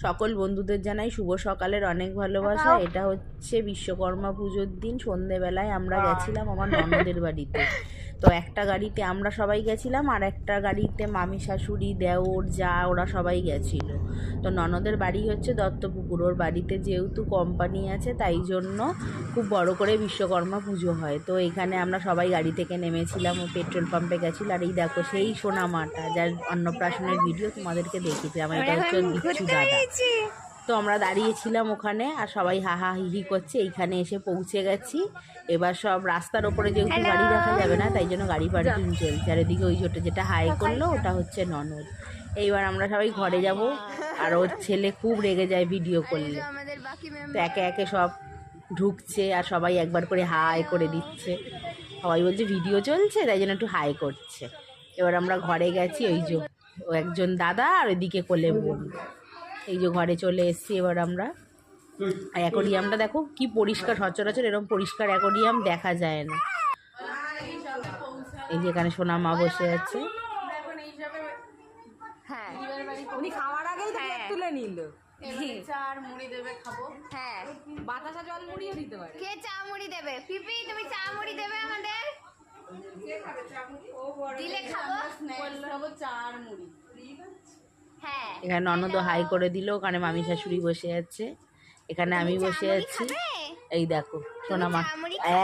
সকল বন্ধুদের জানাই শুভ সকালের অনেক ভালোবাসা। এটা হচ্ছে বিশ্বকর্মা পুজোর দিন সন্ধেবেলায় আমরা গেছিলাম আমার ননদের বাড়িতে। তো একটা গাড়িতে আমরা সবাই গেছিলাম, আর একটা গাড়িতে মামি শাশুড়ি দেওর যা ওরা সবাই গেছিল। তো ননদের বাড়ি হচ্ছে দত্তপুকুর। ওর বাড়িতে যেহেতু কোম্পানি আছে তাই জন্য খুব বড় করে বিশ্বকর্মা পুজো হয়। তো এখানে আমরা সবাই গাড়ি থেকে নেমেছিলাম, ও পেট্রোল পাম্পে গেছিল। আর এই দেখো সেই সোনা মাটা যার অন্নপ্রাশনের ভিডিও তোমাদেরকে দেখিয়েছিলাম, এটা হচ্ছে বিচ্ছু দাদা। তো আমরা দাঁড়িয়েছিলাম ওখানে আর সবাই হাহা হিহি করছে। এইখানে এসে পৌঁছে গেছি। এবার সব রাস্তার ওপরে যেহেতু গাড়ি রাখা যাবে না তাই জন্য গাড়ি পার্কিং চলছে। আর এদিকে ওই যেটা হাই করলো ওটা হচ্ছে ননদ। এইবার আমরা সবাই ঘরে যাব, আর ওর ছেলে খুব রেগে যায় ভিডিও করলে। তো একে একে সব ঢুকছে আর সবাই একবার করে হাই করে দিচ্ছে। সবাই বলছে ভিডিও চলছে তাই জন্য একটু হাই করছে। এবার আমরা ঘরে গেছি, ওই যে ও একজন দাদা আর ওইদিকে কোলে বোন। এই যে ঘরে চলে এসেছি। এবার আমরা অ্যাকোরিয়ামটা দেখো কি পরিষ্কার, সচরাচর এরকম পরিষ্কার অ্যাকোরিয়াম দেখা যায় না। এই যে এখানে সোনা মা বসে আছে। হ্যাঁ উনি খাওয়ার আগেই তুলে নিল। চা আর মুড়ি দেবে, খাবো। হ্যাঁ বাতাসা জল মুড়িও দিতে পারে। কে চা মুড়ি দেবে? পিপি তুমি চা মুড়ি দেবে আমাদের? দিলে খাবো চা আর মুড়ি। হ্যাঁ এখানে ননদও হাই করে দিল। ওখানে মামি শাশুড়ি বসে আছে, এখানে আমি বসে আছি। এই দেখো সোনা মা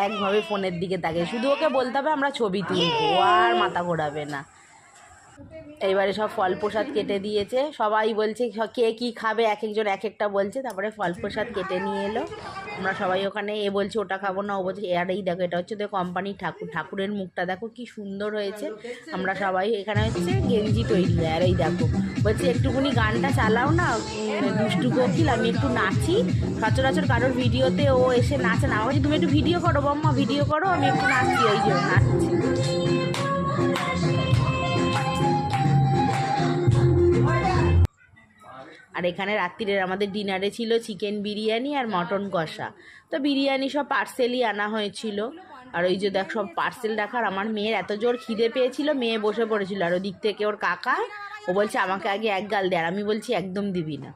একভাবে ফোনের দিকে তাকিয়ে, শুধু ওকে বলতে হবে আমরা ছবি তুলবো, ও আর মাথা ঘোরাবে না। এইবারে সব ফল প্রসাদ কেটে দিয়েছে, সবাই বলছে কে কী খাবে, এক একজন এক একটা বলছে। তারপরে ফল প্রসাদ কেটে নিয়ে এলো। আমরা সবাই ওখানে এ বলছে ওটা খাবো না, ও বলছে আর এই দেখো এটা হচ্ছে তো কোম্পানির ঠাকুর, ঠাকুরের মুখটা দেখো কি সুন্দর হয়েছে। আমরা সবাই এখানে হচ্ছে গেঞ্জি তৈরি হয়। আর এই দেখো বলছি একটুখানি গানটা চালাও না দুষ্টু কোকিল, আমি একটু নাচি। সচরাচর কারোর ভিডিওতে ও এসে নাচে না, বলছি তুমি একটু ভিডিও করো বম্মা, ভিডিও করো, আমি একটু নাচি। ওই জন্য নাচছি। আর এখানে রাত্রিরের আমাদের ডিনারে ছিল চিকেন বিরিয়ানি আর মটন কষা। তো বিরিয়ানি সব পার্সেলই আনা হয়েছিল। আর ওই যে দেখ সব পার্সেল রাখার, আমার মেয়ের এত জোর খিদে পেয়েছিল, মেয়ে বসে পড়েছিল। আর ওদিক থেকে ওর কাকা ও বলছে আমাকে আগে এক গাল দে, আর আমি বলছি একদম দিবি না।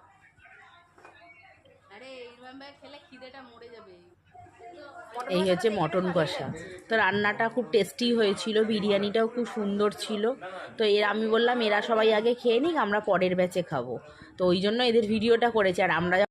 এই হচ্ছে মটন কষা। তো রান্নাটা খুব টেস্টি হয়েছিল, বিরিয়ানিটাও খুব সুন্দর ছিল। তো আমি বললাম এরা সবাই আগে খেয়ে নিক, আমরা পরের ব্যাচে খাবো। তো ওই জন্য এদের ভিডিওটা করেছে। আর আমরা